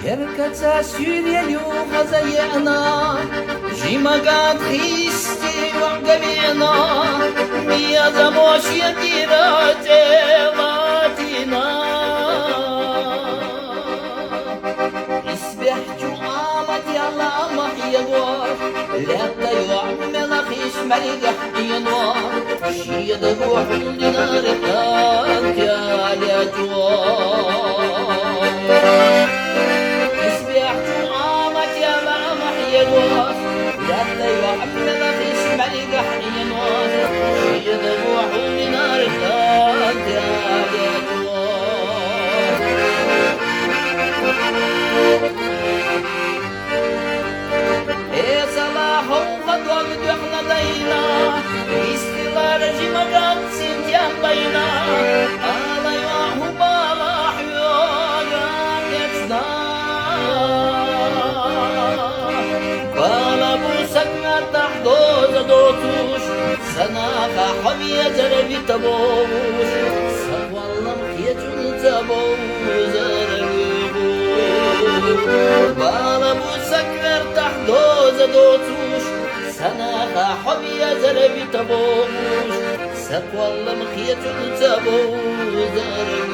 Perkaca süreliu hazayena Jimagat khisti waqgamina Miya zamosh yadira tevatina Isbihtu amat yalla mahyadwar Lata yu'amil akhish malgah yanwar Shiyad ruh dinar qad ya jawar لا يحمل في اسمعي قحي نور يذبح من أرضات يا إيه صلاح قد وقت يحنا دينا استلار جمجان سنتيان بينا على يوم بالاح يوغان يتنا Sana haviye zerbi taboş Savallam kiyecun taboş zerbi Bana bu sakver tahdoz dotuş Sana haviye zerbi taboş Savallam kiyecun taboş zerbi